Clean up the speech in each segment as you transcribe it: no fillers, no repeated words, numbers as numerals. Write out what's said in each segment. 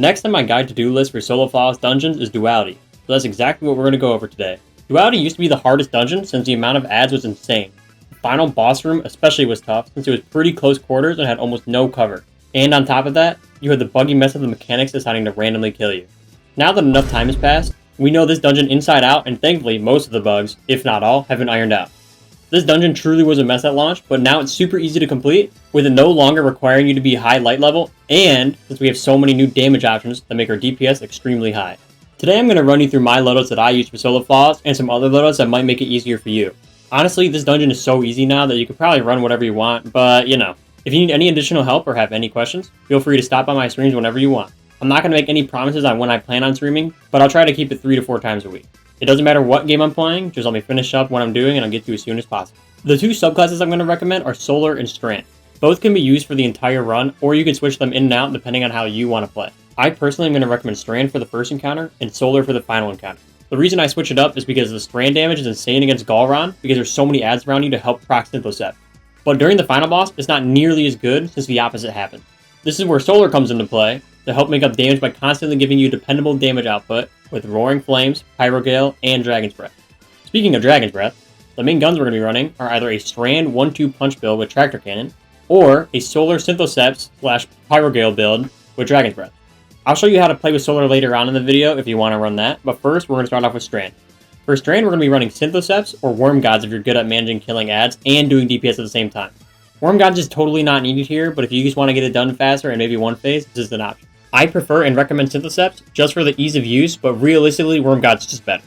Next on my guide to-do list for solo flawless dungeons is Duality, so that's exactly what we're going to go over today. Duality used to be the hardest dungeon since the amount of adds was insane. The final boss room especially was tough since it was pretty close quarters and had almost no cover. And on top of that, you had the buggy mess of the mechanics deciding to randomly kill you. Now that enough time has passed, we know this dungeon inside out, and thankfully most of the bugs, if not all, have been ironed out. This dungeon truly was a mess at launch, but now it's super easy to complete, with it no longer requiring you to be high light level, and since we have so many new damage options that make our DPS extremely high. Today I'm going to run you through my loadouts that I use for solo flaws, and some other loadouts that might make it easier for you. Honestly, this dungeon is so easy now that you could probably run whatever you want, but you know. If you need any additional help or have any questions, feel free to stop by my streams whenever you want. I'm not going to make any promises on when I plan on streaming, but I'll try to keep it 3 to 4 times a week. It doesn't matter what game I'm playing, just let me finish up what I'm doing and I'll get to you as soon as possible. The two subclasses I'm going to recommend are Solar and Strand. Both can be used for the entire run, or you can switch them in and out depending on how you want to play. I personally am going to recommend Strand for the first encounter and Solar for the final encounter. The reason I switch it up is because the Strand damage is insane against Galron because there's so many adds around you to help proc Synthocept. But during the final boss, it's not nearly as good since the opposite happens. This is where Solar comes into play to help make up damage by constantly giving you dependable damage output with Roaring Flames, Pyrogale, and Dragon's Breath. Speaking of Dragon's Breath, the main guns we're going to be running are either a Strand 1-2 punch build with Tractor Cannon, or a Solar Synthocept / Pyrogale build with Dragon's Breath. I'll show you how to play with Solar later on in the video if you want to run that, but first we're going to start off with Strand. For Strand, we're going to be running Synthocepts or Worm Gods if you're good at managing killing adds and doing DPS at the same time. Worm Gods is totally not needed here, but if you just want to get it done faster and maybe one phase, this is an option. I prefer and recommend Synthocepts just for the ease of use, but realistically, Worm Gods is just better.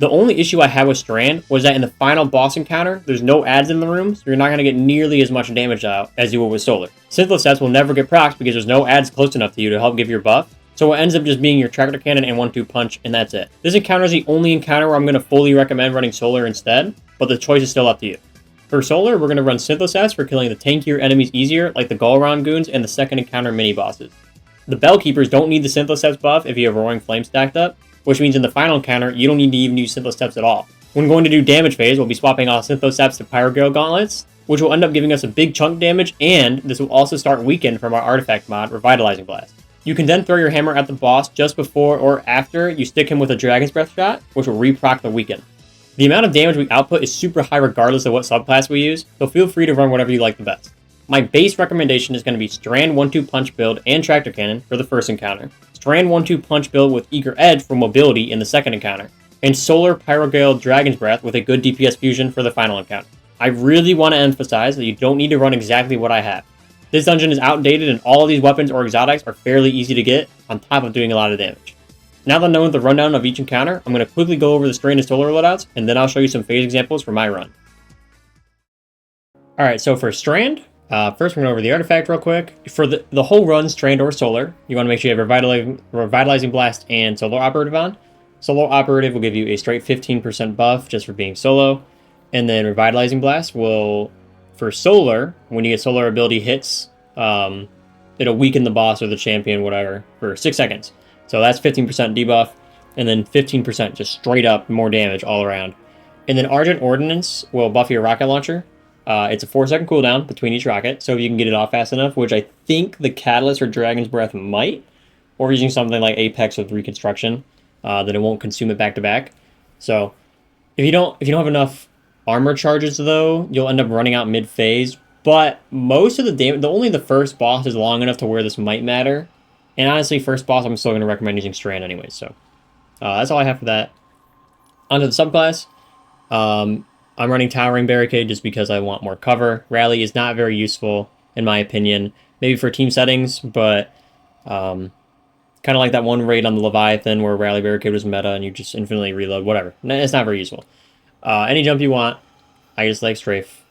The only issue I had with Strand was that in the final boss encounter, there's no adds in the room, so you're not going to get nearly as much damage out as you will with Solar. Synthocepts will never get procs because there's no adds close enough to you to help give your buff, so it ends up just being your Tractor Cannon and 1-2 punch, and that's it. This encounter is the only encounter where I'm going to fully recommend running Solar instead, but the choice is still up to you. For Solar, we're going to run Synthocept for killing the tankier enemies easier, like the Galron goons and the second encounter mini-bosses. The Bellkeepers don't need the Synthocept buff if you have Roaring Flame stacked up, which means in the final encounter, you don't need to even use Synthocept at all. When going to do damage phase, we'll be swapping all Synthocepts to Pyrogale Gauntlets, which will end up giving us a big chunk damage, and this will also start weakened from our artifact mod, Revitalizing Blast. You can then throw your hammer at the boss just before or after you stick him with a Dragon's Breath shot, which will re-proc the weaken. The amount of damage we output is super high regardless of what subclass we use, so feel free to run whatever you like the best. My base recommendation is going to be Strand 1-2 punch build and Tractor Cannon for the first encounter, Strand 1-2 punch build with Eager Edge for mobility in the second encounter, and Solar Pyrogale Dragon's Breath with a good DPS fusion for the final encounter. I really want to emphasize that you don't need to run exactly what I have. This dungeon is outdated and all of these weapons or exotics are fairly easy to get, on top of doing a lot of damage. Now that I know the rundown of each encounter, I'm going to quickly go over the Strand and Solar loadouts, and then I'll show you some phase examples for my run. Alright, so for Strand, first we're going over the artifact real quick. For the whole run, Strand or Solar, you want to make sure you have Revitalizing Blast and Solar Operative on. Solar Operative will give you a straight 15% buff just for being solo, and then Revitalizing Blast will... For Solar, when you get Solar ability hits, it'll weaken the boss or the champion, whatever, for 6 seconds. So that's 15% debuff, and then 15% just straight up more damage all around. And then Argent Ordnance will buff your rocket launcher. It's a 4-second cooldown between each rocket, so if you can get it off fast enough, which I think the Catalyst or Dragon's Breath might, or using something like Apex with Reconstruction, then it won't consume it back to back. So if you don't have enough armor charges though, you'll end up running out mid-phase, but most of the damage, only the first boss is long enough to where this might matter, and honestly, first boss I'm still going to recommend using Strand anyway, so that's all I have for that. Onto the subclass, I'm running Towering Barricade just because I want more cover. Rally is not very useful, in my opinion, maybe for team settings, but kind of like that one raid on the Leviathan where Rally Barricade was meta and you just infinitely reload, whatever. It's not very useful. Any jump you want, I just like Strafe.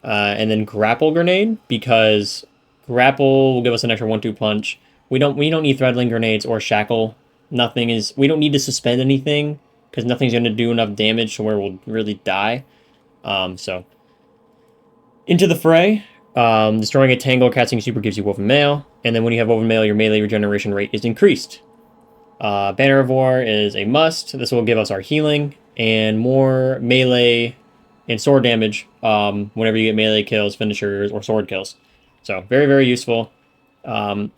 And then Grapple Grenade, because Grapple will give us an extra 1-2 punch. We don't need Threadling Grenades or Shackle. We don't need to suspend anything, because nothing's going to do enough damage to where we'll really die. So, into the fray. Destroying a Tangle casting super gives you Woven Mail, and then when you have Woven Mail, your melee regeneration rate is increased. Banner of War is a must. This will give us our healing and more melee and sword damage whenever you get melee kills, finishers, or sword kills. So very, very useful.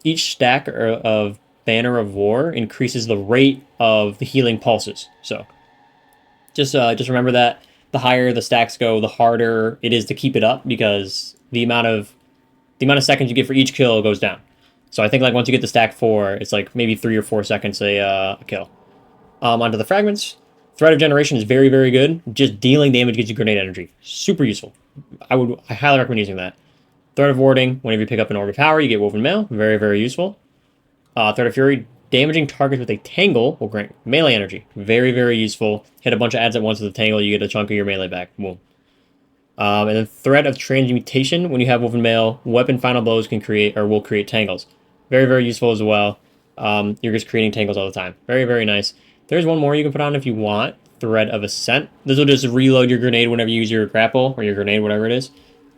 Each stack of Banner of War increases the rate of the healing pulses. So just remember that the higher the stacks go, the harder it is to keep it up because the amount of seconds you get for each kill goes down. So I think like once you get to stack 4, it's like maybe 3 or 4 seconds a kill. Onto the fragments. Threat of Generation is very, very good. Just dealing damage gives you grenade energy. Super useful. I highly recommend using that. Threat of Warding, whenever you pick up an Orb of Power, you get Woven Mail. Very, very useful. Threat of Fury, damaging targets with a Tangle will grant melee energy. Very, very useful. Hit a bunch of adds at once with a Tangle, you get a chunk of your melee back. Boom. And then Threat of Transmutation, when you have Woven Mail, weapon final blows will create Tangles. Very, very useful as well. You're just creating Tangles all the time. Very, very nice. There's one more you can put on if you want. Thread of Ascent. This will just reload your grenade whenever you use your grapple, or your grenade, whatever it is.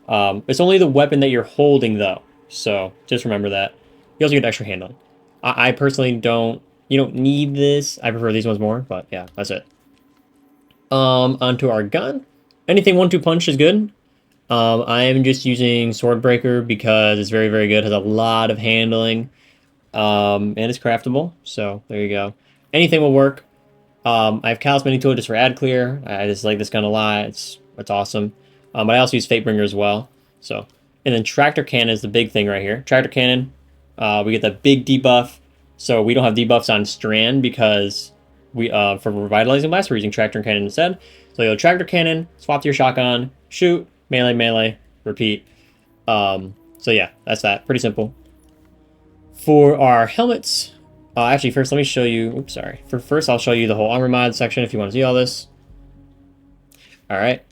It's only the weapon that you're holding, though. So, just remember that. You also get extra handling. I personally don't... You don't need this. I prefer these ones more, but yeah, that's it. Onto our gun. Anything 1-2 punch is good. I am just using Swordbreaker because it's very, very good. It has a lot of handling. And it's craftable. So, there you go. Anything will work. I have Callous Mini Tool just for ad clear. I just like this gun a lot. It's awesome. But I also use Fatebringer as well. So, and then Tractor Cannon is the big thing right here. Tractor Cannon, we get the big debuff. So we don't have debuffs on Strand because for Revitalizing Blast, we're using Tractor Cannon instead. So you'll Tractor Cannon, swap to your shotgun, shoot, melee, melee, repeat. So yeah, that's that. Pretty simple. For our helmets, actually, first let me show you. Oops, sorry. First, I'll show you the whole armor mod section if you want to see all this. All right.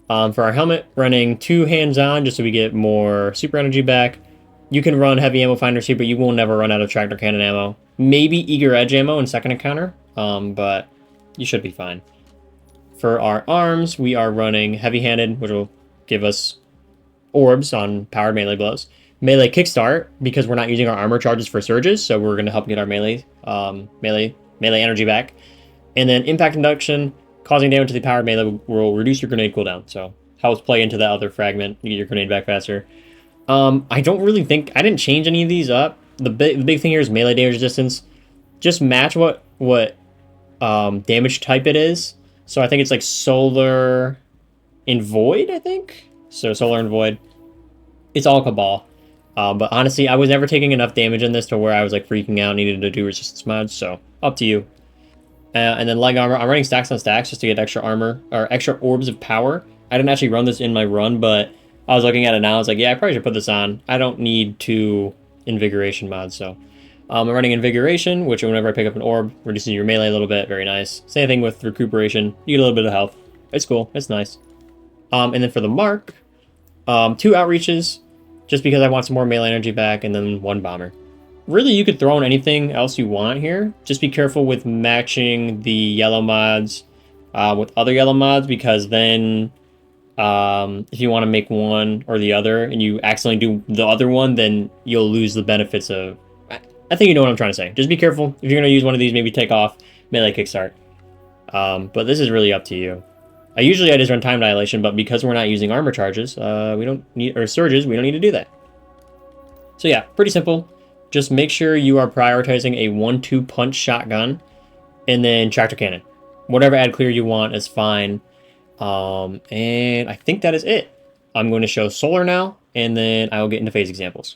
For our helmet, running 2 hands-on just so we get more super energy back. You can run heavy ammo finders here, but you will never run out of tractor cannon ammo. Maybe eager edge ammo in second encounter, but you should be fine. For our arms, we are running heavy-handed, which will give us orbs on powered melee blows. Melee kickstart, because we're not using our armor charges for surges, so we're going to help get our melee energy back. And then impact induction, causing damage to the powered melee will reduce your grenade cooldown, so helps play into that other fragment, you get your grenade back faster. I don't really think, I didn't change any of these up. The big thing here is melee damage resistance. Just match what damage type it is. So I think it's like Solar and Void, I think? So Solar and Void. It's all Cabal. But honestly, I was never taking enough damage in this to where I was like freaking out, needed to do resistance mods, so up to you. And then leg armor, I'm running stacks on stacks just to get extra armor, or extra orbs of power. I didn't actually run this in my run, but I was looking at it now, I was like, yeah, I probably should put this on. I don't need 2 invigoration mods, so. I'm running invigoration, which whenever I pick up an orb, reduces your melee a little bit, very nice. Same thing with recuperation, you get a little bit of health. It's cool, it's nice. And then for the mark, 2 outreaches, just because I want some more melee energy back, and then 1 bomber. Really, you could throw in anything else you want here. Just be careful with matching the yellow mods with other yellow mods, because then if you want to make one or the other and you accidentally do the other one, then you'll lose the benefits of... I think you know what I'm trying to say. Just be careful. If you're going to use one of these, maybe take off melee kickstart. But this is really up to you. I just run time dilation, but because we're not using armor charges, we don't need, or surges, we don't need to do that. So yeah, pretty simple. Just make sure you are prioritizing a 1-2 punch shotgun and then tractor cannon. Whatever ad clear you want is fine. And I think that is it. I'm going to show solar now, and then I will get into phase examples.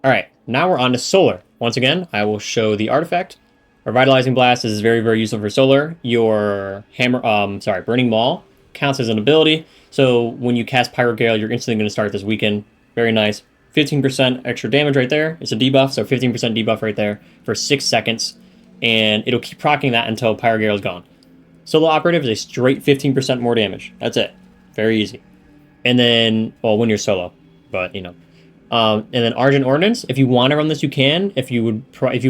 All right, now we're on to solar. Once again, I will show the artifact. Revitalizing Blast is very, very useful for solar. Your Burning Maul counts as an ability. So when you cast Pyro Gale, you're instantly going to start this weaken. Very nice. 15% extra damage right there. It's a debuff, so 15% debuff right there for 6 seconds. And it'll keep proccing that until Pyro Gale is gone. Solo Operative is a straight 15% more damage. That's it. Very easy. And then, well, when you're solo, but you know. And then Argent Ordnance, if you want to run this, you can. If you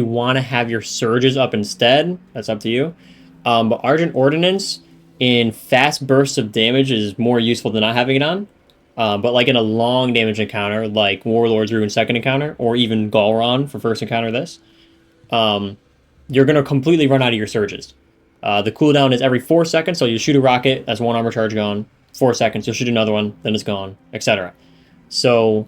want to have your surges up instead, that's up to you. But Argent Ordnance in fast bursts of damage is more useful than not having it on. But like in a long damage encounter, like Warlord's Ruin second encounter, or even Galron for first encounter this, you're going to completely run out of your surges. The cooldown is every 4 seconds, so you shoot a rocket, that's 1 armor charge gone. 4 seconds, you'll shoot another one, then it's gone, etc. So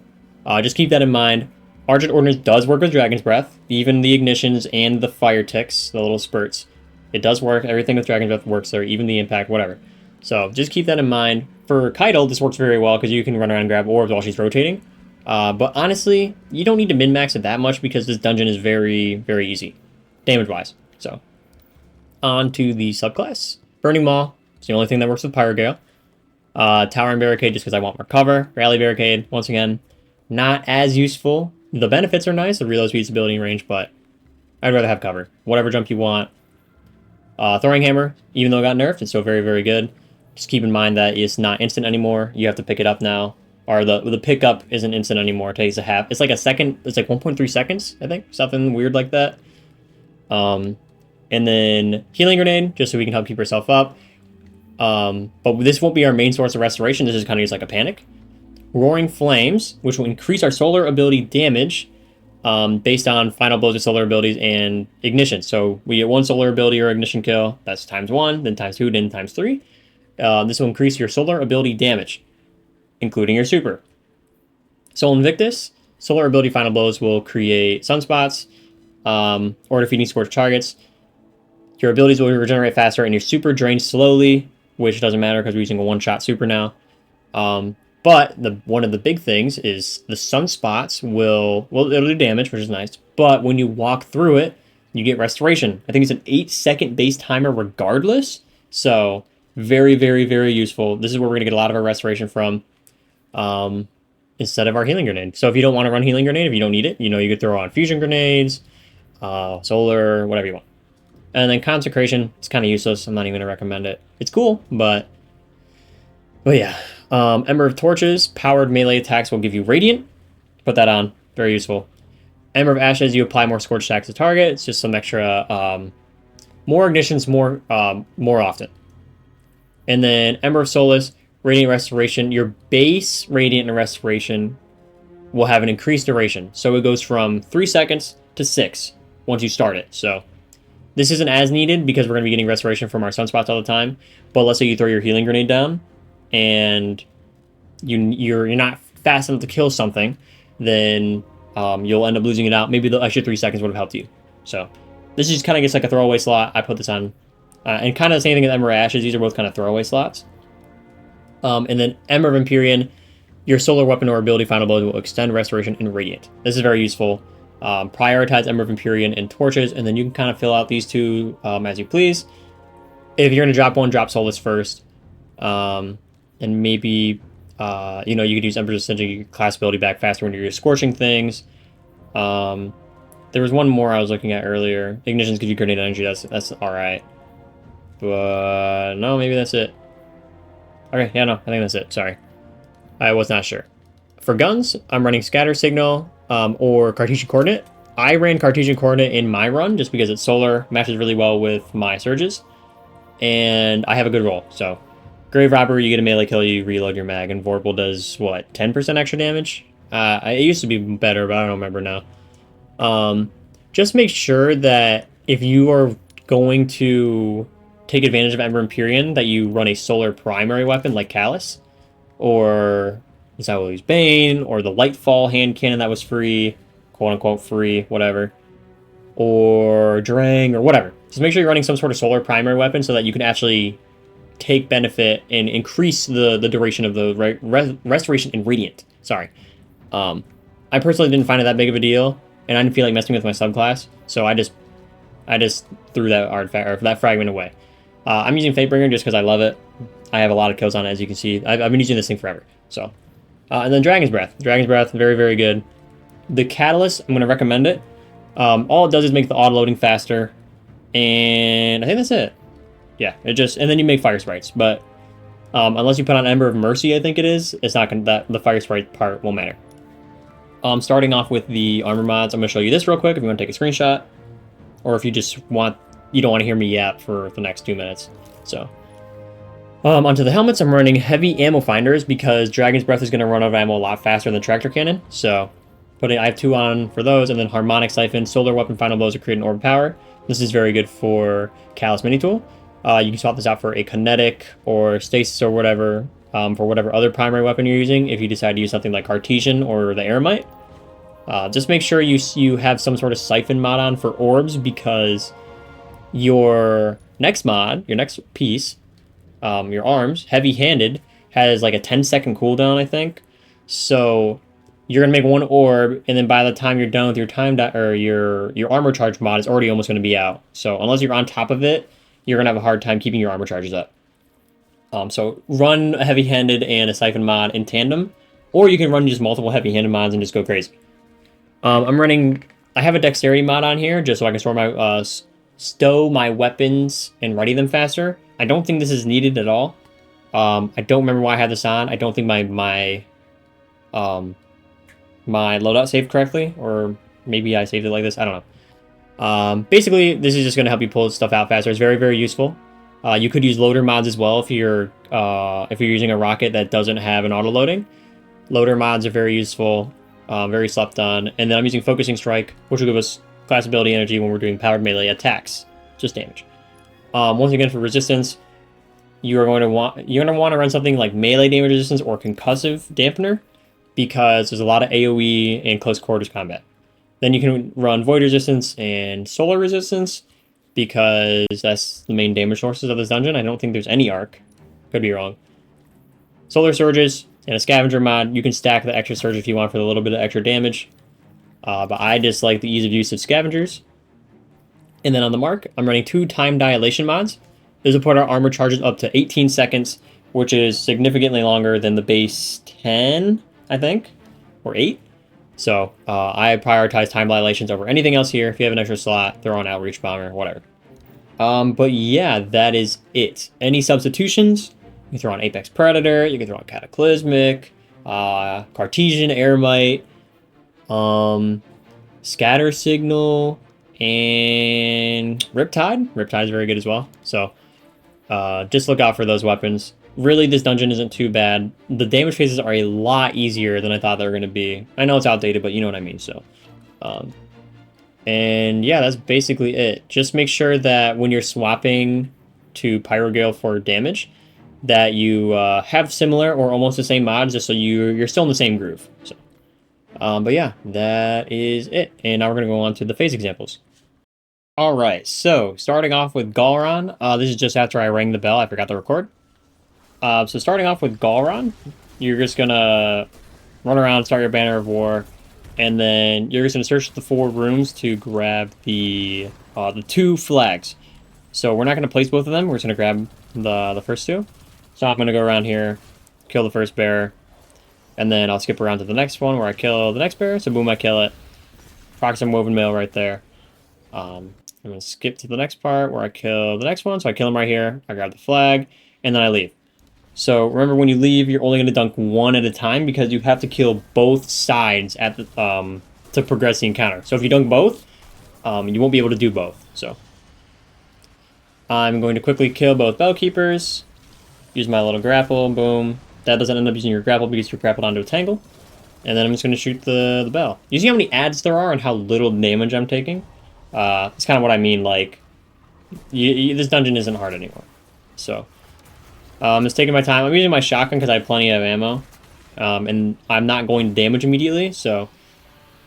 just keep that in mind. Argent Ordnance does work with Dragon's Breath, even the ignitions and the fire ticks, the little spurts. It does work. Everything with Dragon's Breath works there, even the impact, whatever. So just keep that in mind. For Keitel, this works very well because you can run around and grab orbs while she's rotating. But honestly, you don't need to min-max it that much because this dungeon is very, very easy, damage-wise. So, on to the subclass. Burning Maw. It's the only thing that works with Pyrogale. Tower and Barricade just because I want more cover. Rally Barricade, once again, not as useful. The benefits are nice, the reload speed, stability, and range, but I'd rather have cover. Whatever jump you want. Throwing Hammer, even though it got nerfed, it's still very, very good. Just keep in mind that it's not instant anymore. You have to pick it up now. Or the pickup isn't instant anymore. It takes a half. It's like a second. It's like 1.3 seconds, I think. Something weird like that. And then Healing Grenade, just so we can help keep ourselves up. But this won't be our main source of restoration. This is kind of just like a panic. Roaring Flames, which will increase our solar ability damage based on final blows of solar abilities and ignition. So we get one solar ability or ignition kill. That's ×1, then ×2, then ×3. This will increase your solar ability damage, including your super. Soul Invictus, solar ability final blows will create sunspots or defeating scorched targets. Your abilities will regenerate faster and your super drains slowly, which doesn't matter because we're using a one-shot super now. But one of the big things is the sunspots it'll do damage, which is nice. But when you walk through it, you get restoration. I think it's an 8-second base timer regardless. So very, very, very useful. This is where we're going to get a lot of our restoration from instead of our Healing Grenade. So if you don't want to run Healing Grenade, if you don't need it, you could throw on Fusion Grenades, Solar, whatever you want. And then Consecration, it's kind of useless. I'm not even going to recommend it. It's cool, but yeah. Ember of Torches, powered melee attacks will give you Radiant. Put that on. Very useful. Ember of Ashes, you apply more Scorched attacks to target. It's just some extra, more ignitions more often. And then Ember of Solace, Radiant Restoration. Your base Radiant and Restoration will have an increased duration. So it goes from 3 seconds to 6 once you start it. So this isn't as needed because we're going to be getting restoration from our sunspots all the time. But let's say you throw your Healing Grenade down and you're not fast enough to kill something, then you'll end up losing it out. Maybe the extra 3 seconds would have helped you. So this is kind of just like a throwaway slot. I put this on. And kind of the same thing as Ember of Ashes. These are both kind of throwaway slots. And then Ember of Empyrean, your solar weapon or ability final blows will extend restoration and radiant. This is very useful. Prioritize Ember of Empyrean and torches, and then you can kind of fill out these two as you please. If you're going to drop one, drop Solace first. And maybe, you could use Ember's Ascension to get your class ability back faster when you're scorching things. There was one more I was looking at earlier. Ignitions give you grenade energy. That's alright. But no, maybe that's it. Okay, yeah, no, I think that's it. Sorry. I was not sure. For guns, I'm running Scatter Signal or Cartesian Coordinate. I ran Cartesian Coordinate in my run just because it's solar, matches really well with my surges, and I have a good roll. So, Grave Robber, you get a melee kill, you reload your mag, and Vorpal does, what, 10% extra damage? It used to be better, but I don't remember now. Just make sure that if you are going to take advantage of Ember Empyrean, that you run a solar primary weapon like Callus, or Zawuli's Bane, or the Lightfall hand cannon that was free, quote-unquote free, whatever, or Drang, or whatever. Just make sure you're running some sort of solar primary weapon so that you can actually take benefit and increase the duration of the restoration and radiant. Sorry. I personally didn't find it that big of a deal, and I didn't feel like messing with my subclass, so I just threw that artifact or that fragment away. I'm using Fatebringer just because I love it. I have a lot of kills on it, as you can see. I've been using this thing forever. So, and then Dragon's Breath. Dragon's Breath, very, very good. The Catalyst, I'm going to recommend it. All it does is make the auto-loading faster, and I think that's it. Yeah, and then you make Fire Sprites, but unless you put on Ember of Mercy, I think it is, it's not going to, the Fire Sprite part won't matter. Starting off with the armor mods, I'm going to show you this real quick if you want to take a screenshot, or if you just you don't want to hear me yap for the next 2 minutes. So, onto the helmets, I'm running heavy ammo finders because Dragon's Breath is going to run out of ammo a lot faster than Tractor Cannon. So, I have 2 on for those, and then Harmonic Siphon, Solar Weapon Final Blows to create an orb power. This is very good for Callus Mini Tool. You can swap this out for a Kinetic or Stasis or whatever, for whatever other primary weapon you're using, if you decide to use something like Cartesian or the Eremite. Just make sure you have some sort of siphon mod on for orbs, because your next mod, your next piece, your arms, heavy-handed, has like a 10-second cooldown, I think. So you're gonna make one orb, and then by the time you're done with your or your armor charge mod, is already almost gonna be out. So unless you're on top of it, you're gonna have a hard time keeping your armor charges up. So run a heavy-handed and a siphon mod in tandem, or you can run just multiple heavy-handed mods and just go crazy. I have a dexterity mod on here just so I can stow my weapons and ready them faster. I don't think this is needed at all. I don't remember why I had this on. I don't think my loadout saved correctly, or maybe I saved it like this. I don't know. Basically, this is just going to help you pull stuff out faster. It's very, very useful. You could use loader mods as well if you're using a rocket that doesn't have an auto loading. Loader mods are very useful, very slept on. And then I'm using focusing strike, which will give us class ability energy when we're doing powered melee attacks, just damage. Once again, for resistance, you're going to want to run something like melee damage resistance or concussive dampener, because there's a lot of AoE and close quarters combat. Then you can run void resistance and solar resistance, because that's the main damage sources of this dungeon. I don't think there's any arc. Could be wrong. Solar surges and a scavenger mod. You can stack the extra surge if you want for a little bit of extra damage. But I just like the ease of use of scavengers. And then on the mark, I'm running 2 time dilation mods. This will put our armor charges up to 18 seconds, which is significantly longer than the base 10, I think, or 8. So I prioritize time dilations over anything else here. If you have an extra slot, throw on Outreach Bomber, whatever. But yeah, that is it. Any substitutions? You can throw on Apex Predator, you can throw on Cataclysmic, Cartesian Airmite, Scatter Signal, and Riptide. Riptide is very good as well. So just look out for those weapons. Really, this dungeon isn't too bad. The damage phases are a lot easier than I thought they were going to be. I know it's outdated, but you know what I mean. So, and yeah, that's basically it. Just make sure that when you're swapping to Pyrogale for damage, that you have similar or almost the same mods, just so you're still in the same groove. So, but yeah, that is it. And now we're going to go on to the phase examples. All right, so starting off with Galron. This is just after I rang the bell. I forgot to record. So starting off with Galron, you're just gonna run around, start your banner of war, and then you're just gonna search the 4 rooms to grab the 2 flags. So we're not gonna place both of them. We're just gonna grab the first 2. So I'm gonna go around here, kill the first bear, and then I'll skip around to the next one where I kill the next bear. So boom, I kill it. Proc some woven mail right there. I'm gonna skip to the next part where I kill the next one. So I kill him right here. I grab the flag, and then I leave. So remember, when you leave, you're only going to dunk 1 at a time, because you have to kill both sides at the to progress the encounter. So if you dunk both, you won't be able to do both. So I'm going to quickly kill both Bellkeepers. Use my little grapple. Boom. That doesn't end up using your grapple because you're grappled onto a tangle. And then I'm just going to shoot the bell. You see how many adds there are and how little damage I'm taking? That's kind of what I mean. Like, this dungeon isn't hard anymore. So I'm just taking my time. I'm using my shotgun because I have plenty of ammo. And I'm not going to damage immediately, so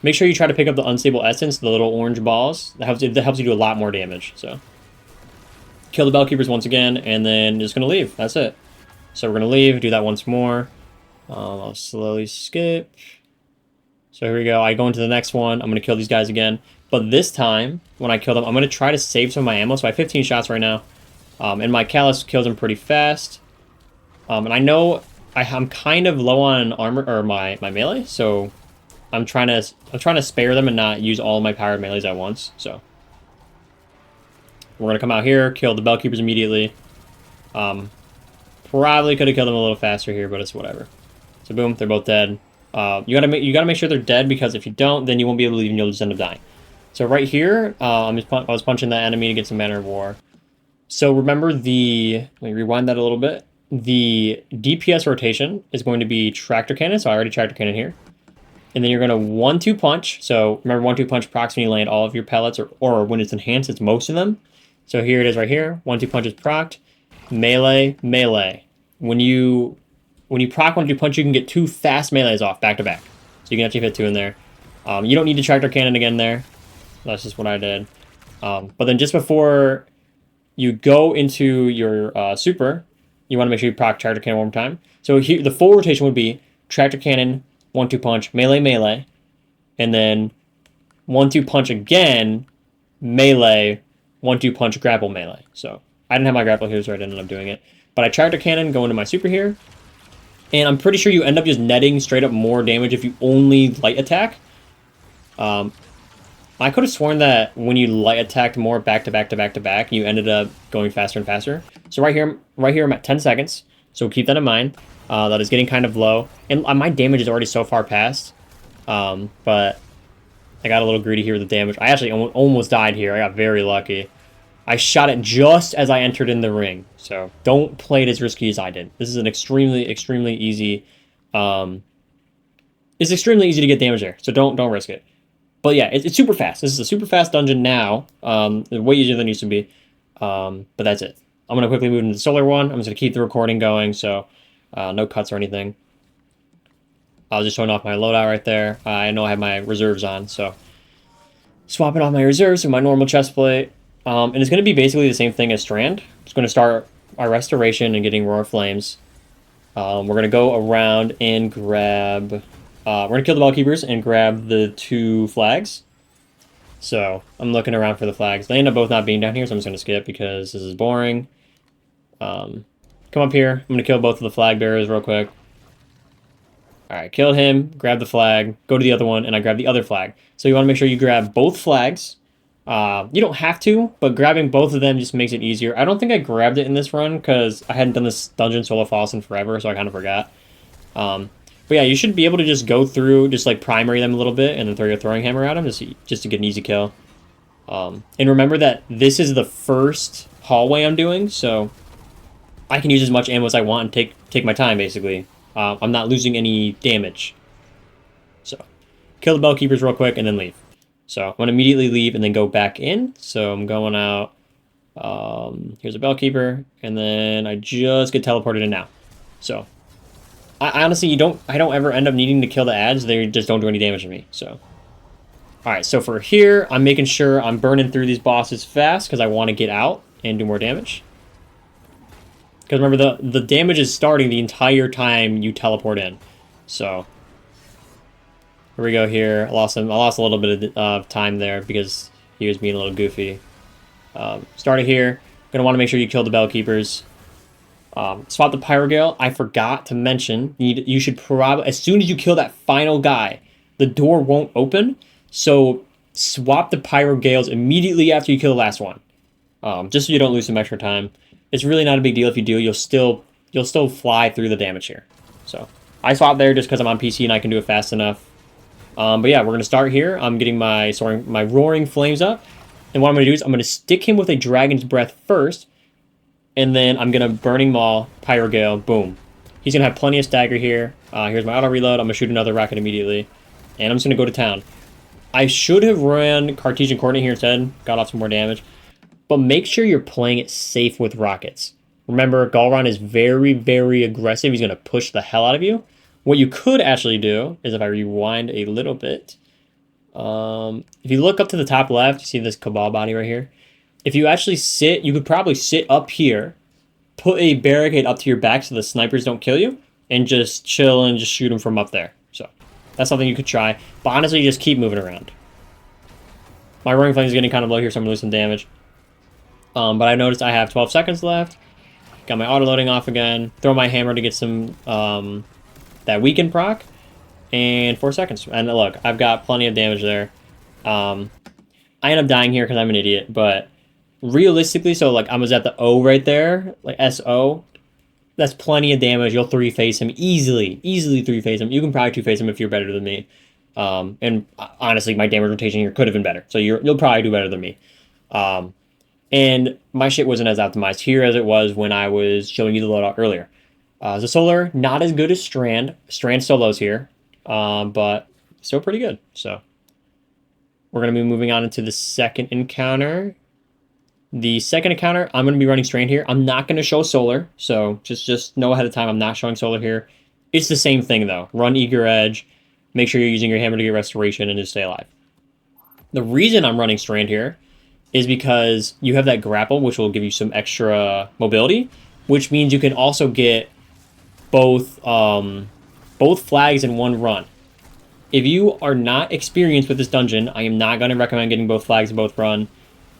make sure you try to pick up the Unstable Essence, the little orange balls. That helps you do a lot more damage. So kill the Bellkeepers once again, and then just going to leave. That's it. So we're going to leave, do that once more. I'll slowly skip. So here we go. I go into the next one. I'm going to kill these guys again. But this time, when I kill them, I'm going to try to save some of my ammo. So I have 15 shots right now. And my Callus kills them pretty fast. And I know I'm kind of low on armor, or my melee, so I'm trying to spare them and not use all of my powered melees at once. So we're gonna come out here, kill the Bellkeepers immediately. Probably could have killed them a little faster here, but it's whatever. So boom, they're both dead. You gotta make sure they're dead, because if you don't, then you won't be able to leave and you'll just end up dying. So right here, I was punching that enemy to get some Banner of War. So remember let me rewind that a little bit. The DPS rotation is going to be Tractor Cannon, so I already Tractor Cannon here. And then you're going to 1-2 punch. So remember, 1-2 punch procs when you land all of your pellets, or when it's enhanced, it's most of them. So here it is right here. 1-2 punch is procced. Melee, melee. When you proc 1-2 punch, you can get 2 fast melees off back to back. So you can actually fit 2 in there. You don't need to tractor cannon again there. That's just what I did. But then just before you go into your super, you want to make sure you proc tractor cannon one more time. So here, the full rotation would be tractor cannon, 1-2 punch, melee, melee, and then 1-2 punch again, melee, 1-2 punch, grapple, melee. So I didn't have my grapple here, so I didn't end up doing it. But I tractor cannon, go into my super here, and I'm pretty sure you end up just netting straight up more damage if you only light attack. I could have sworn that when you light attacked more back to back to back to back, you ended up going faster and faster. So right here I'm at 10 seconds. So keep that in mind. That is getting kind of low. And my damage is already so far past. But I got a little greedy here with the damage. I actually almost died here. I got very lucky. I shot it just as I entered in the ring. So don't play it as risky as I did. This is an extremely, extremely easy... it's extremely easy to get damage there. So don't risk it. But yeah, it's super fast. This is a super fast dungeon now. Way easier than it used to be. But that's it. I'm going to quickly move into the solar one. I'm just going to keep the recording going, so no cuts or anything. I was just showing off my loadout right there. I know I have my reserves on, so swapping off my reserves with my normal chest plate. And it's going to be basically the same thing as Strand. It's going to start our restoration and getting Roar of Flames. We're going to go around and grab... we're going to kill the Bellkeepers and grab the 2 flags. So, I'm looking around for the flags. They end up both not being down here, so I'm just going to skip because this is boring. Come up here. I'm going to kill both of the flag bearers real quick. Alright, kill him, grab the flag, go to the other one, and I grab the other flag. So you want to make sure you grab both flags. You don't have to, but grabbing both of them just makes it easier. I don't think I grabbed it in this run because I hadn't done this dungeon solo false in forever, so I kind of forgot. But yeah, you should be able to just go through, just like primary them a little bit, and then throw your throwing hammer at them just to get an easy kill. And remember that this is the first hallway I'm doing, so I can use as much ammo as I want and take my time, basically. I'm not losing any damage. So, kill the Bellkeepers real quick and then leave. So, I'm going to immediately leave and then go back in. So, I'm going out. Here's a Bellkeeper, and then I just get teleported in now. So, I honestly, I don't ever end up needing to kill the ads. They just don't do any damage to me. So, alright, so for here, I'm making sure I'm burning through these bosses fast because I want to get out and do more damage. Because remember, the damage is starting the entire time you teleport in. So, here we go here. I lost a little bit of time there because he was being a little goofy. Started here. Going to want to make sure you kill the Bellkeepers. Swap the Pyrogale. I forgot to mention, you should probably, as soon as you kill that final guy, the door won't open. So, swap the Pyrogales immediately after you kill the last one. Just so you don't lose some extra time. It's really not a big deal if you do. You'll still fly through the damage here. So I swapped there just because I'm on PC and I can do it fast enough. But yeah, we're gonna start here. I'm getting my roaring flames up, and what I'm gonna do is I'm gonna stick him with a dragon's breath first, and then I'm gonna burning maul, Pyrogale, boom. He's gonna have plenty of stagger here. Here's my auto reload. I'm gonna shoot another rocket immediately, and I'm just gonna go to town. I should have run Cartesian Coordinate here instead. Got off some more damage. But make sure you're playing it safe with rockets. Remember, Galron is very, very aggressive. He's going to push the hell out of you. What you could actually do is if I rewind a little bit. If you look up to the top left, you see this Cabal body right here. If you actually sit, you could probably sit up here, put a barricade up to your back so the snipers don't kill you, and just chill and just shoot them from up there. So that's something you could try. But honestly, just keep moving around. My roaring flame is getting kind of low here, so I'm going to lose some damage. But I noticed I have 12 seconds left. Got my auto-loading off again. Throw my hammer to get some, that weaken proc. And 4 seconds. And look, I've got plenty of damage there. I end up dying here because I'm an idiot. But realistically, so like I was at the O right there. Like SO. That's plenty of damage. You'll 3-face him easily. Easily 3-face him. You can probably 2-face him if you're better than me. And honestly, my damage rotation here could have been better. So you'll probably do better than me. And my shit wasn't as optimized here as it was when I was showing you the loadout earlier. The solar, not as good as Strand. Strand solos here, but still pretty good. So we're going to be moving on into the second encounter. The second encounter, I'm going to be running Strand here. I'm not going to show solar, so just know ahead of time I'm not showing solar here. It's the same thing, though. Run Eager Edge. make sure you're using your hammer to get restoration and just stay alive. The reason I'm running Strand here is because you have that grapple, which will give you some extra mobility, which means you can also get both flags in one run. If you are not experienced with this dungeon, I am not going to recommend getting both flags in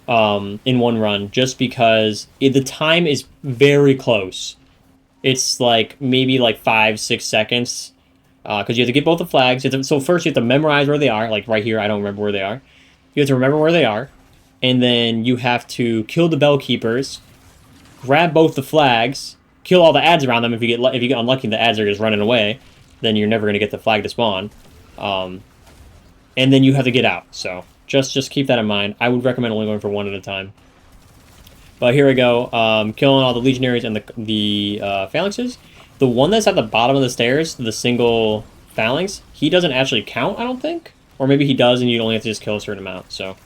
in one run, just because the time is very close. It's like maybe like 5-6 seconds, because you have to get both the flags. So first you have to memorize where they are. Like right here, I don't remember where they are. You have to remember where they are, and then you have to kill the bell keepers, grab both the flags, kill all the ads around them. If you get unlucky, the ads are just running away, then you're never going to get the flag to spawn. And then you have to get out. So just keep that in mind. I would recommend only going for one at a time. But here we go. Killing all the legionaries and the phalanxes. The one that's at the bottom of the stairs, the single phalanx, he doesn't actually count, I don't think. Or maybe he does, and you only have to just kill a certain amount. So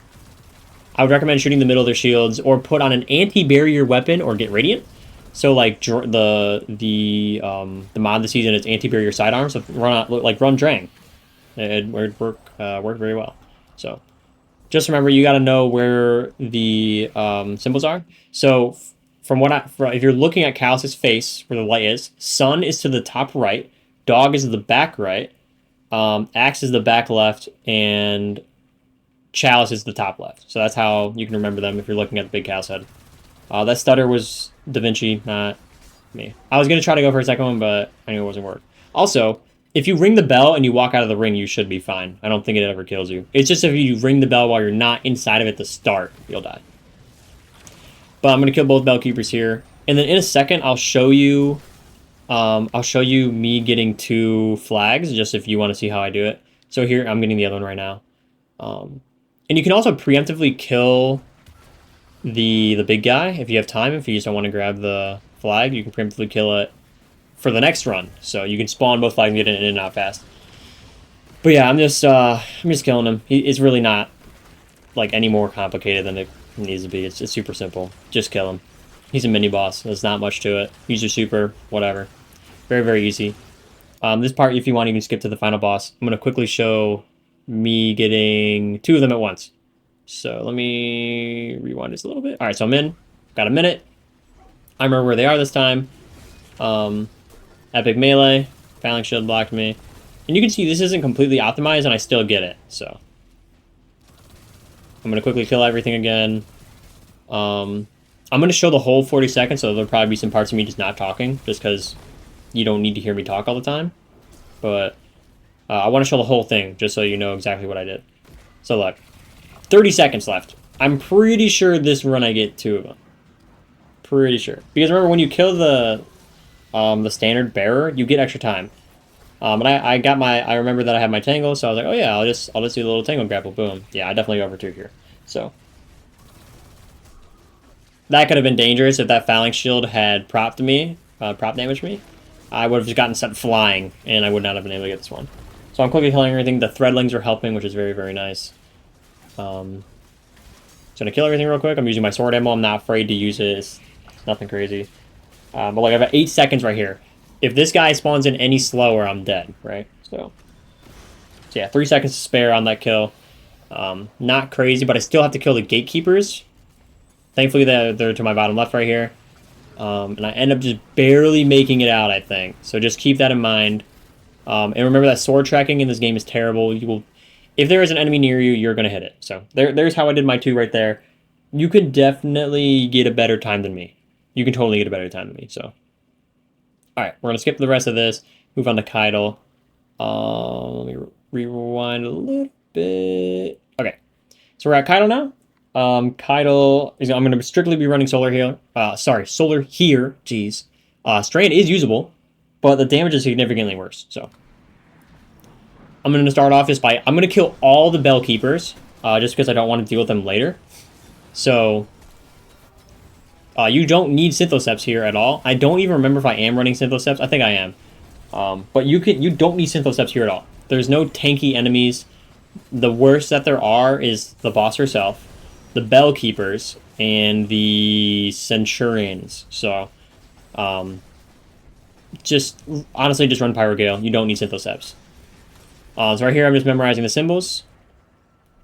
I would recommend shooting the middle of their shields, or put on an anti-barrier weapon, or get radiant. So like the mod this season is anti-barrier sidearms. So run Drang. It worked very well. So just remember, you got to know where the symbols are. So if you're looking at Callus's face, where the light is, Sun is to the top right, Dog is to the back right, Axe is the back left, and Chalice is the top left. So that's how you can remember them if you're looking at the big Callus head. That stutter was Da Vinci, not me. I was going to try to go for a second one, but I knew it wasn't work. Also, if you ring the bell and you walk out of the ring, you should be fine. I don't think it ever kills you. It's just if you ring the bell while you're not inside of it to start, you'll die. But I'm going to kill both bell keepers here. And then in a second, I'll show you me getting 2 flags, just if you want to see how I do it. So here, I'm getting the other one right now. And you can also preemptively kill the big guy if you have time. If you just don't want to grab the flag, you can preemptively kill it for the next run. So you can spawn both flags and get in and out fast. But yeah, I'm just killing him. It's really not like any more complicated than it needs to be. It's super simple. Just kill him. He's a mini boss. There's not much to it. Use your super, whatever. Very, very easy. This part, if you want, you can skip to the final boss. I'm going to quickly show me getting 2 of them at once. So let me rewind this a little bit. All right, so I'm in. Got a minute. I remember where they are this time. Epic melee. Phalanx shield blocked me. And you can see this isn't completely optimized, and I still get it. So I'm going to quickly kill everything again. I'm going to show the whole 40 seconds, so there'll probably be some parts of me just not talking, just because you don't need to hear me talk all the time. But I want to show the whole thing, just so you know exactly what I did. So look, 30 seconds left. I'm pretty sure this run I get 2 of them. Pretty sure. Because remember, when you kill the standard bearer, you get extra time. But I remember that I had my tangle, so I was like, oh yeah, I'll just do the little tangle grapple, boom. Yeah, I definitely go over 2 here. So that could have been dangerous if that phalanx shield had prop damaged me. I would have just gotten sent flying, and I would not have been able to get this one. So I'm quickly killing everything. The threadlings are helping, which is very, very nice. So gonna kill everything real quick. I'm using my sword ammo. I'm not afraid to use it. It's nothing crazy. But like, I've got 8 seconds right here. If this guy spawns in any slower, I'm dead, right? So yeah, 3 seconds to spare on that kill. Not crazy, but I still have to kill the gatekeepers. Thankfully, they're to my bottom left right here. And I end up just barely making it out, I think. So just keep that in mind. And remember that sword tracking in this game is terrible. If there is an enemy near you, you're going to hit it. So there's how I did my 2 right there. You could definitely get a better time than me. You can totally get a better time than me. So, all right, we're going to skip the rest of this. Move on to Keitel. Let me rewind a little bit. Okay, so we're at Keitel now. Keitel is, I'm going to strictly be running solar here. Solar here. Jeez. Strand is usable, but the damage is significantly worse. So I'm going to start off just by, I'm going to kill all the bell keepers, just because I don't want to deal with them later. So you don't need Synthoceps here at all. I don't even remember if I am running Synthoceps. I think I am. But you don't need Synthoceps here at all. There's no tanky enemies. The worst that there are is the boss herself, the bell keepers, and the centurions. So honestly, just run Pyrogale. You don't need Synthoceps. So right here, I'm just memorizing the symbols.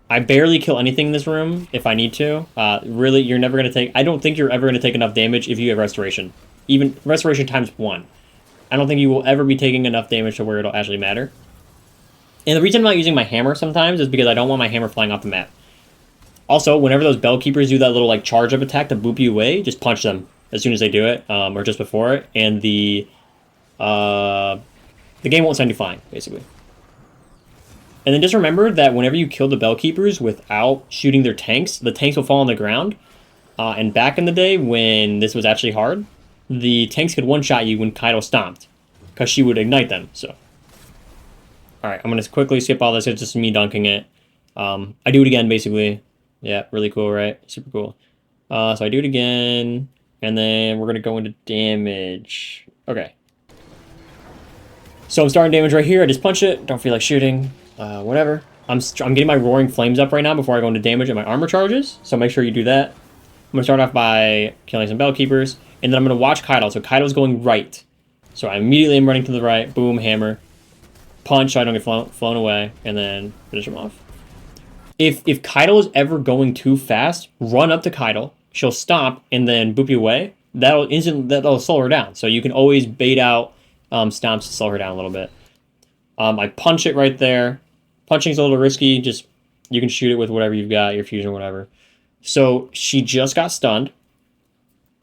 I barely kill anything in this room if I need to. Really, you're never going to take... I don't think you're ever going to take enough damage if you have Restoration. Even Restoration times 1. I don't think you will ever be taking enough damage to where it'll actually matter. And the reason I'm not using my hammer sometimes is because I don't want my hammer flying off the map. Also, whenever those Bellkeepers do that little like charge up attack to boop you away, just punch them as soon as they do it, or just before it, and the game won't send you flying, basically. And then just remember that whenever you kill the Bellkeepers without shooting their tanks, the tanks will fall on the ground. And back in the day when this was actually hard, the tanks could one-shot you when Kaido stomped, because she would ignite them, so. Alright, I'm going to quickly skip all this, it's just me dunking it. I do it again, basically. Yeah, really cool, right? Super cool. So I do it again, and then we're going to go into damage. Okay. So I'm starting damage right here, I just punch it, don't feel like shooting, whatever. I'm getting my Roaring Flames up right now before I go into damage and my armor charges, so make sure you do that. I'm going to start off by killing some Bellkeepers, and then I'm going to watch Kaido. So Kaido's going right. So I immediately am running to the right. Boom, hammer. Punch so I don't get flown away, and then finish him off. If Kaido is ever going too fast, run up to Kaido. She'll stop, and then boop you away. That'll slow her down. So you can always bait out stomps to slow her down a little bit. I punch it right there. Punching's a little risky. Just you can shoot it with whatever you've got, your fusion or whatever. So she just got stunned.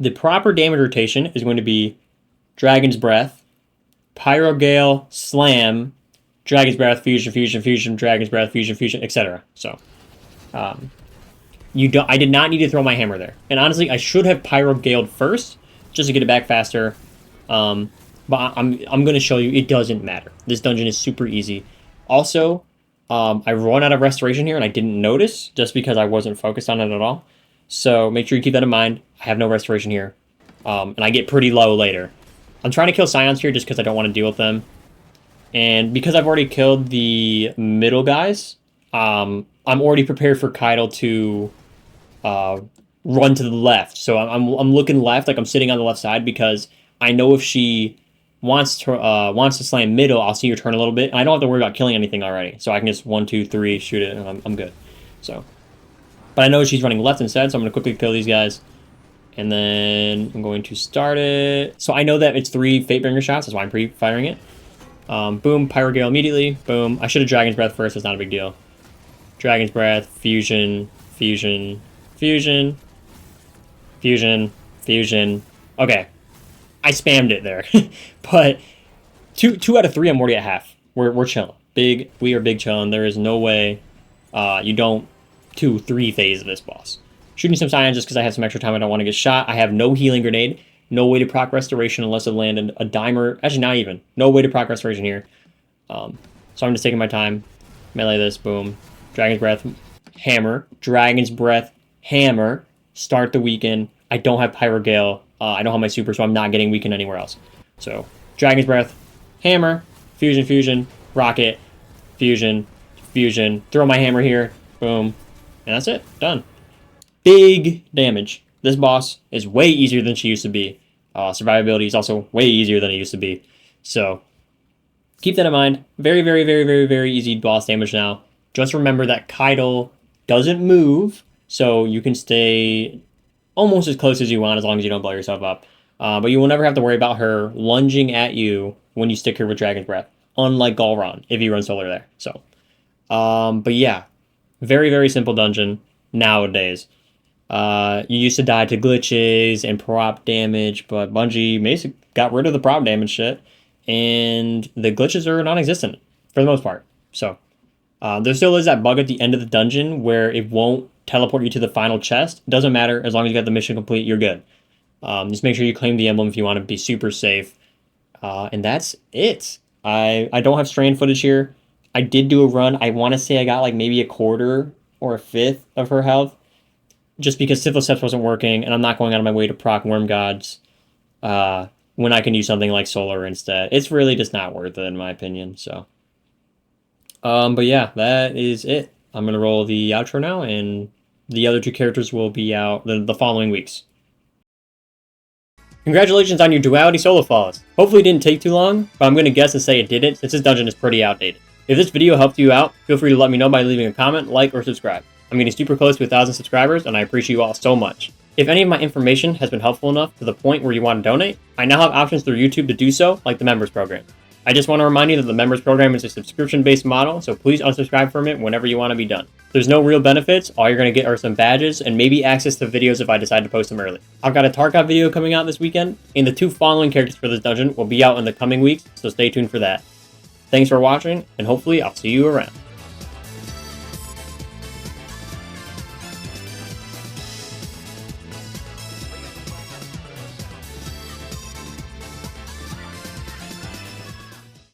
The proper damage rotation is going to be Dragon's Breath, Pyro Gale, Slam, Dragon's Breath, Fusion, Fusion, Fusion, Dragon's Breath, Fusion, Fusion, etc. So, I did not need to throw my hammer there. And honestly, I should have Pyro Galed first, just to get it back faster. But I'm going to show you, it doesn't matter. This dungeon is super easy. Also, I run out of Restoration here, and I didn't notice, just because I wasn't focused on it at all. So make sure you keep that in mind. I have no Restoration here. And I get pretty low later. I'm trying to kill Scions here just because I don't want to deal with them. And because I've already killed the middle guys, I'm already prepared for Kaido to run to the left. So I'm looking left, like I'm sitting on the left side, because I know if she wants to slam middle, I'll see her turn a little bit. And I don't have to worry about killing anything already. So I can just 1, 2, 3, shoot it, and I'm good. So, but I know she's running left instead, so I'm going to quickly kill these guys. And then I'm going to start it. So I know that it's 3 Fatebringer shots, that's why I'm pre-firing it. Boom, Pyro Gale immediately. Boom. I should have Dragon's Breath first, it's not a big deal. Dragon's Breath, Fusion, Fusion, Fusion, Fusion, Fusion. Okay. I spammed it there. But 2 out of 3, I'm already at half. We're chilling. We are big chilling. There is no way you don't 2, 3 phase this boss. Shooting some Scions just because I have some extra time. I don't want to get shot. I have no healing grenade. No way to proc Restoration unless it landed a dimer. Actually, not even. No way to proc Restoration here. So I'm just taking my time. Melee this. Boom. Dragon's Breath. Hammer. Dragon's Breath. Hammer. Start the weaken. I don't have Pyro Gale. I don't have my super, so I'm not getting weakened anywhere else. So, Dragon's Breath. Hammer. Fusion, Fusion. Rocket. Fusion. Fusion. Throw my hammer here. Boom. And that's it. Done. Big damage. This boss is way easier than she used to be. Survivability is also way easier than it used to be. So, keep that in mind. Very, very, very, very, very easy boss damage now. Just remember that Kaido doesn't move, so you can stay almost as close as you want as long as you don't blow yourself up. But you will never have to worry about her lunging at you when you stick her with Dragon's Breath, unlike Galron, if you run solar there. So, but yeah, very, very simple dungeon nowadays. You used to die to glitches and prop damage, but Bungie basically got rid of the prop damage shit, and the glitches are non-existent for the most part. So, there still is that bug at the end of the dungeon where it won't teleport you to the final chest. Doesn't matter, as long as you got the mission complete, you're good. Just make sure you claim the emblem if you want to be super safe. And that's it. I don't have Strand footage here. I did do a run. I want to say I got like maybe a quarter or a fifth of her health, just because Syphilis wasn't working, and I'm not going out of my way to proc Worm Gods when I can use something like Solar instead. It's really just not worth it, in my opinion. So, but yeah, that is it. I'm going to roll the outro now, and the other 2 characters will be out the following weeks. Congratulations on your Duality solo falls. Hopefully it didn't take too long, but I'm going to guess and say it didn't, since this dungeon is pretty outdated. If this video helped you out, feel free to let me know by leaving a comment, like, or subscribe. I'm getting super close to 1,000 subscribers, and I appreciate you all so much. If any of my information has been helpful enough to the point where you want to donate, I now have options through YouTube to do so, like the Members Program. I just want to remind you that the Members Program is a subscription-based model, so please unsubscribe from it whenever you want to be done. There's no real benefits, all you're going to get are some badges, and maybe access to videos if I decide to post them early. I've got a Tarkov video coming out this weekend, and the 2 following characters for this dungeon will be out in the coming weeks, so stay tuned for that. Thanks for watching, and hopefully I'll see you around.